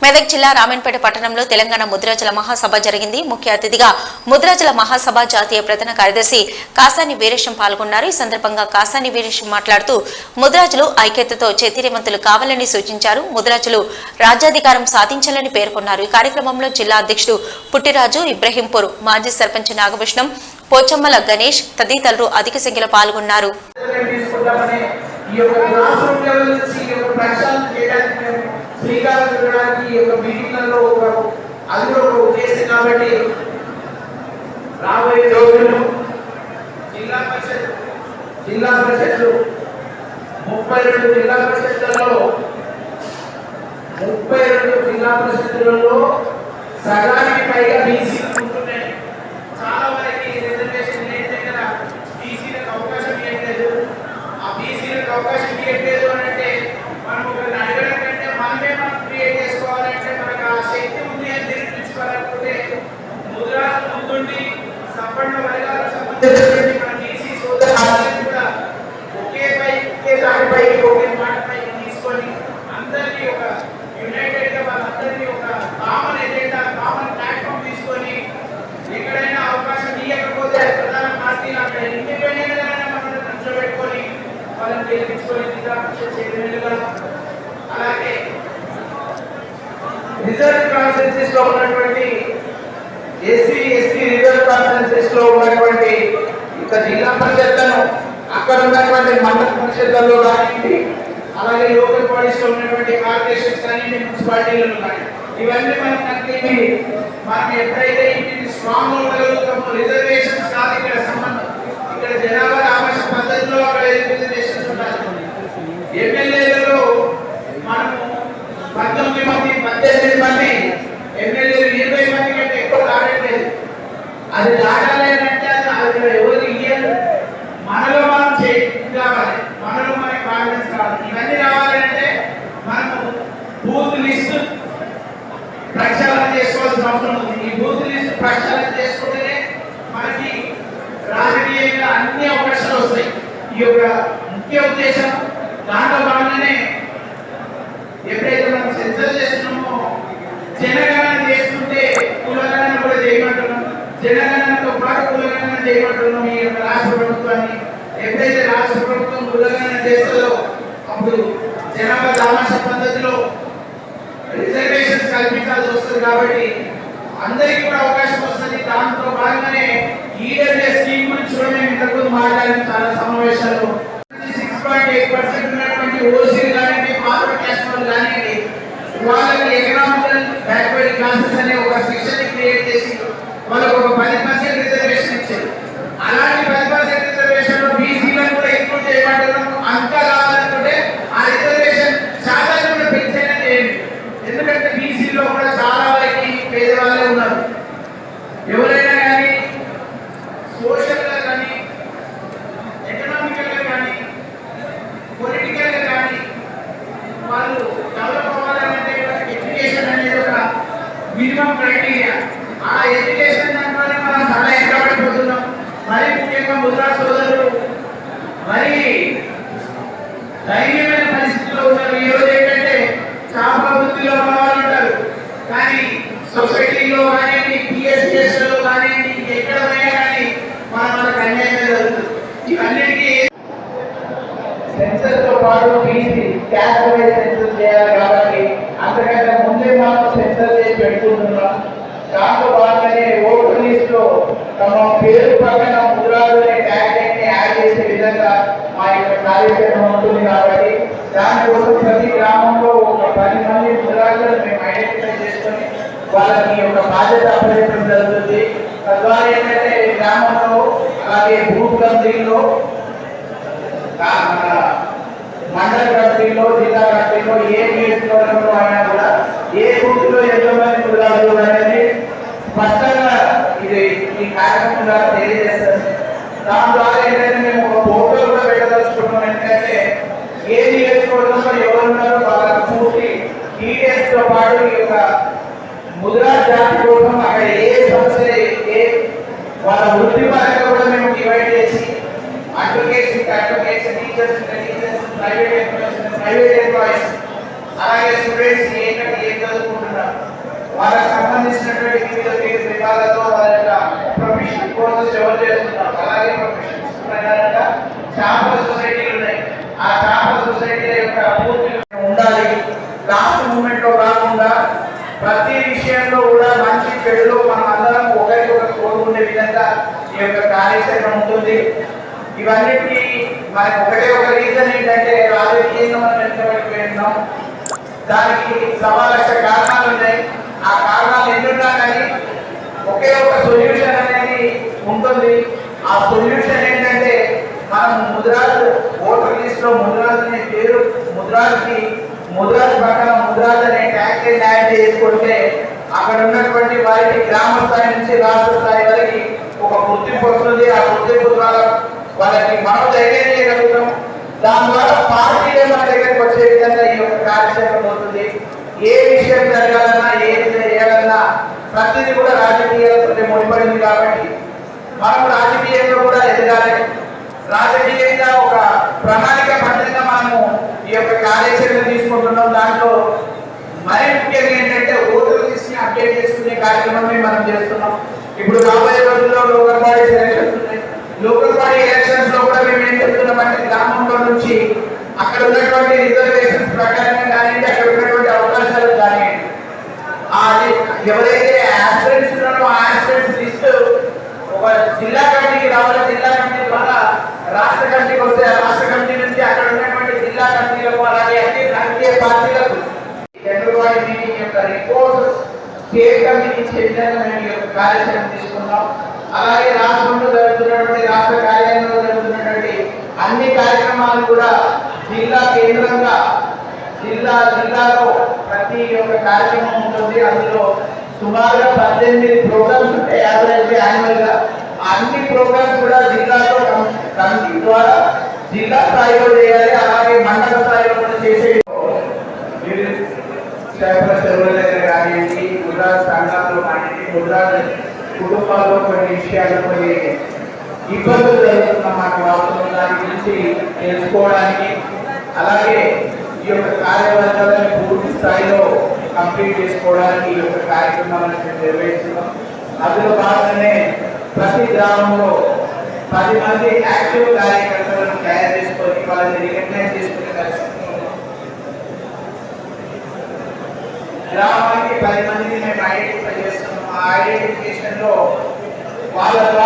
మెదక్ జిల్లా రామన్పేట పట్టణంలో తెలంగాణ ముద్రాజల మహాసభ జరిగింది. ముఖ్య అతిథిగా ముద్రాజల మహాసభ జాతీయ ప్రధాన కార్యదర్శి కాసాని వీరేశం పాల్గొన్నారు. ఈ సందర్భంగా కాసాని వీరేశం మాట్లాడుతూ ముద్రాజులు ఐక్యతతో చైతన్యవంతులు కావాలని సూచించారు. ముద్రాజులు రాజ్యాధికారం సాధించాలని పేర్కొన్నారు. ఈ కార్యక్రమంలో జిల్లా అధ్యక్షుడు పుట్టిరాజు, ఇబ్రహీంపూర్ మాజీ సర్పంచ్ నాగభూషణం, పోచమ్మల గణేష్ తదితరులు అధిక సంఖ్యలో పాల్గొన్నారు. శ్రీకారం చుట్టడానికి మీటింగ్లలో అది కూడా ఒక ఉద్దేశం. కాబట్టి రాబోయే రోజుల్లో జిల్లా పరిషత్లు 32 జిల్లా పరిషత్తులలో సగానికి పైగా బీసీలు ఉంటున్నాయి. చాలా వరకు రిజర్వేషన్ లేని దగ్గర బీసీలకు అవకాశం ఇవ్వట్లేదు. ఆ బీసీలకు అవకాశం ఇవ్వట్లేదు అని అంటే మనం ఒకరిని అడగడం కంటే మనమే మనం క్రియేట్ చేసుకోవాలంటే మనకు ఆ శక్తి ఉంది అని నిరూపించుకోవాలనుకుంటే ముద్రాలు ముందుండి సంపన్న వర్గాలకు సంబంధించి మన బీసీ సోదరులందరినీ కూడా ఒకే దానిపై ఒకే మాటపై తీసుకొని అందరినీ ఒక యునైటెడ్ గా వాళ్ళందరినీ ఒక కామన్ ఎజెండా, కామన్ ప్లాట్ఫామ్ తీసుకొని ఎక్కడైనా అవకాశం ఇవ్వకపోతే ప్రధాన పార్టీలు అక్కడ ఇండిపెండెంట్ గా మనం నిల్చోబెట్టుకొని వాళ్ళని గెలిపించుకొని చైతన్యులుగా, అలాగే రిజర్వ్ కాన్స్టిట్యూన్సీస్ లో ఉన్నటువంటి ఎస్సీ ఎస్టీ రిజర్వ్ కాన్స్టిట్యూన్సీస్ లో ఉన్నటువంటి ఇక జిల్లా పరిషత్లను అక్కడ ఉన్నటువంటి మండల పరిషత్లలో కానివ్వండి, అలాగే లోకల్ బాడీస్ లో ఉన్నటువంటి కార్పొరేషన్స్ కానివ్వండి, మున్సిపాలిటీలలో కానీ ఇవన్నీ మనం ఎప్పుడైతే ఇంటిని స్ట్రాంగ్ ఉండగలుగుతామో, రిజర్వేషన్స్ కాదు ఇక్కడ సంబంధం, ఇక్కడ జనాభా ఆవశ్యక పద్ధతిలో అక్కడ రిజర్వేషన్స్ ఉండాలి. ఎమ్మెల్యేలలో మనము 19 మంది 18 మంది ఎమ్మెల్యేలు 20 మంది కంటే ఎక్కువ రావట్లేదు. అది దాటాలి అంటే అది ఎవరు ఇయ్యారు, మనలో మనం కావాలి, మనలో మనకి కాన్ఫిడెన్స్ కావాలి. ఇవన్నీ రావాలంటే మనము బూత్ లిస్ట్ ప్రక్షాళన చేసుకోవాల్సిన అవసరం ఉంది. ఈ బూత్ లిస్ట్ ప్రక్షాళన చేసుకుంటేనే మనకి రాజకీయంగా అన్ని అవకాశాలు వస్తాయి. ఈ యొక్క ముఖ్య ఉద్దేశం దాంట్లో భాగంగానే ఎప్పుడైతే మనం సెన్సర్ చేస్తున్నామో జనగణన చేస్తుంటే కులగణన కూడా చేయమంటున్నాం, జనగణనతో పాటు కులగణన చేయమంటున్నాం. ఈ యొక్క రాష్ట్ర ప్రభుత్వాన్ని ఎప్పుడైతే రాష్ట్ర ప్రభుత్వం కులగణన చేస్తుందో అప్పుడు జనాభా దామాష పద్ధతిలో రిజర్వేషన్స్ కల్పించాల్సి వస్తుంది. కాబట్టి అందరికీ కూడా అవకాశం వస్తుంది. దాంతో భాగంగానే ఈడబ్ల్యూ స్కీమ్ గురించి కూడా మేము ఇంతకుముందు మాట్లాడిన చాలా సమావేశాలు 6.8% ఉన్నటువంటి ఓసీలు కానివ్వండి, ఫార్వర్డ్ క్యాస్ట్ వాళ్ళు కానివ్వండి, వాళ్ళకి ఎకనామికల్ బ్యాక్వర్డ్ క్లాసెస్ అనే ఒక సెక్షన్ క్రియేట్ చేసి వాళ్ళకు ఒక 10% రిజర్వేషన్ ఇచ్చారు. అలాంటి 10% రిజర్వేషన్ బీసీలను కూడా ఇంక్లూడ్ చేయమంటున్నాం. అంతా కావాలనుకుంటే ఆ రిజర్వేషన్ శాతాన్ని కూడా పెంచేలా చేయండి. ఎందుకంటే బీసీలో కూడా చాలా వరకు పేదవాళ్ళే ఉన్నారు. ఎవరైనా కానీ సోషల్ గా కానీ, ఎకనామికల్ గా కానీ, పొలిటికల్ గా కానీ వాళ్ళు డెవలప్ అవ్వాలంటే ఎడ్యుకేషన్ అనేది ఒక మినిమం క్రైటీరియా. ఆ ఎడ్యుకేషన్ దాంట్లోనే మనం చాలా ఎక్కబడిపోతున్నాం. మరి ముఖ్యంగా ముద్రా సోదరులు మరి ధైర్యమైన పరిస్థితుల్లో ఉన్నారు. ఈ రోజు ఏంటంటే చాలా వృత్తిలో ఉన్నవాళ్ళు ఉంటారు, కానీ సొసైటీలో కానివ్వండి, పిఎస్సిఎస్ లో కానివ్వండి, ఎక్కడ పోయినా కానీ మనకు అన్యాయం జరుగుతుంది. ఇవన్నిటికీ సెన్సర్ తో పాటు బీసీ క్యాస్ట్ వైజ్ సెన్సర్ చేయాలి. కాబట్టి అంతకంటే ముందే మనం సెన్సర్ చేసి పెట్టుకుంటున్నాం. దాంతో భాగంగానే ఓటర్ లిస్ట్ లో తమ పేరు పక్కన ముద్రాలనే ట్యాగ్ ని యాడ్ చేసే విధంగా మా యొక్క కార్యక్రమం ఉంటుంది. కాబట్టి దానికోసం ప్రతి గ్రామంలో ఒక 10 మంది ముద్రాలను మేము ఐడెంటిఫై చేసుకొని వాళ్ళకి ఒక బాధ్యత అప్పగించడం జరుగుతుంది. తద్వారా ఏంటంటే గ్రామంలో అలాగే బూత్ కమిటీలో, మండల కమిటీలో, జిల్లా కమిటీలో ఏ నియోజకవర్గంలో అయినా కూడా ఏ బూత్ లో ఎంతమంది ముద్రాలు అనేది స్పష్టంగా ఈ కార్యక్రమం ద్వారా తెలియజేస్తారు. దాని ద్వారా ఏంటంటే మేము ఒక ఫోటో కూడా పెట్టదలుచుకుంటున్నాం. ఎందుకంటే ఏ నియోజకవర్గంలో ఎవరున్నారో వాళ్ళకి పూర్తి డీటెయిల్స్ తో పాటు ఈ యొక్క ముద్రా జాతి కోసం అక్కడ ఏ సమస్య, ఏ వాళ్ళ వృత్తి పరంగా కూడా మేము డివైడ్ చేసి అడ్వకేట్స్, టీచర్స్, ప్రైవేట్ ఎంప్లాయీస్, అలాగే స్టూడెంట్స్ ఏం చదువుకుంటున్నారు వాళ్ళకి సంబంధించినటువంటి వివిధ విభాగాల్లో వాళ్ళ యొక్క ప్రొఫెషనల్ కోర్సెస్ ఎవరు చేస్తున్నారు. అలాగే ప్రొఫెషనల్స్ ప్రకారంగా చాంబర్ సొసైటీలు ఉన్నాయి. ఆ చాంబర్ సొసైటీల యొక్క పూర్తి ఉండాలి. లాస్ట్ మూమెంట్ లో కాకుండా ప్రతి విషయంలో కూడా మంచి చెడులో మనం అందరం ఒకరికొకరు కోరుకునే విధంగా ఈ యొక్క కార్యాచరణ ఉంటుంది. ఇవన్నిటికీ మనకు ఒకటే ఒక రీజన్ ఏంటంటే రాజకీయంగా మనం వెనుకబడిపోతున్నాం. దానికి సవా లక్ష కారణాలు ఉన్నాయి. ఆ కారణాలు ఎన్నున్నా కానీ ఒకే ఒక సొల్యూషన్ అనేది ఉంటుంది. ఆ సొల్యూషన్ ఏంటంటే మనం ముద్రాజు ఓటర్ లిస్ట్ లో ముద్రాజు అనే పేరు ముద్రాజు పక్కన ముద్రాజు అనే ట్యాగ్ యాడ్ చేసుకుంటే అక్కడ ఉన్నటువంటి వారికి గ్రామ స్థాయి నుంచి రాష్ట్ర స్థాయి వరకు ఒక గుర్తింపు వస్తుంది. ఆ గుర్తింపు ద్వారా వాళ్ళకి మనం ధైర్యం చేయగలుగుతాం. దాని ద్వారా పార్టీలే మన దగ్గరికి వచ్చే విధంగా ఈ యొక్క కార్యక్రమం పోతుంది. ఏ విషయం జరగాలన్నా ఏది చేయాలన్నా ప్రతిదీ కూడా రాజకీయాలతో ముడిపడింది కాబట్టి మనం రాజకీయంగా కూడా ఎదగాలి. రాజకీయంగా ఒక ప్రణాళికబద్ధంగా మనము ఈ యొక్క కార్యాచరణ తీసుకుంటున్నాం. దాంట్లో మరీ ముఖ్యంగా ఏంటంటే ఓటర్ లిస్ట్ ని అప్డేట్ చేసుకునే కార్యక్రమమే మనం చేస్తున్నాం. ఇప్పుడు రాబోయే రోజుల్లో లోకల్ బాడీ ఎలక్షన్స్ ఉన్నాయి. లోకల్ బాడీ ఎలక్షన్స్ లో కూడా మేము ఏం చెప్తున్నామంటే గ్రామంలో నుంచి అక్కడ ఉన్నటువంటి రిజర్వేషన్స్ ప్రకారంగా కానివ్వండి, అక్కడ ఉన్నటువంటి అవకాశాలు కానివ్వండి, అది ఎవరైతే ఆస్పిరెంట్స్ ఉన్నారో ఆ ఆస్పిరెంట్స్ లిస్ట్ ఒక జిల్లా కమిటీకి రావాలి. జిల్లా కమిటీ ద్వారా రాష్ట్ర కమిటీకి వస్తే రాష్ట్ర కమిటీ నుంచి అక్కడ ఉన్నటువంటి జిల్లా కమిటీలకు అలాగే అన్ని రాజకీయ పార్టీలకు జనరల్ బాడీ మీటింగ్ యొక్క రిపోర్ట్ స్టేట్ కమిటీకి ఇచ్చే విధంగా మేము ఈ యొక్క కార్యక్రమం తీసుకున్నాం. అలాగే రాష్ట్రంలో జరుగుతున్నటువంటి రాష్ట్ర కార్యాలయంలో జరుగుతున్నటువంటి అన్ని కార్యక్రమాలు కూడా జిల్లా కేంద్రంగా జిల్లాలో ప్రతి ఒక్క కార్యక్రమం ఉంటుంది. అందులో సుమారుగా 18 ప్రోగ్రామ్స్ ఉంటాయి యాన్యువల్ గా. అన్ని ప్రోగ్రామ్స్ కూడా జిల్లాలో కమిటీ ద్వారా జిల్లా స్థాయిలో చేయాలి. అలాగే మండల స్థాయిలో కూడా చేసే చెరువుల దగ్గర కానివ్వండి, ముద్రాజు సంఘాల్లో కానివ్వండి, ముద్రాజు కుటుంబాల్లో కొన్ని విషయాలు కొన్ని ఇబ్బందులు జరుగుతున్నమాట వాస్తవం దాని గురించి తెలుసుకోవడానికి అలాగే ఈ యొక్క కార్యవర్గాలను పూర్తి స్థాయిలో కంప్లీట్ చేసుకోవడానికి ఈ యొక్క కార్యక్రమాలను మేము నిర్వహిస్తున్నాం. అందులో భాగంగానే ప్రతి గ్రామంలో 10 మంది యాక్టివ్ కార్యకర్తలను తయారు చేసుకొని వాళ్ళని రికగ్నైజ్ చేసుకునే పరిస్థితి గ్రామానికి 10 మందిని మేము ఐడెంటిఫై చేస్తున్నాం. ఆ ఐడెంటిఫికేషన్ లో వాళ్ళ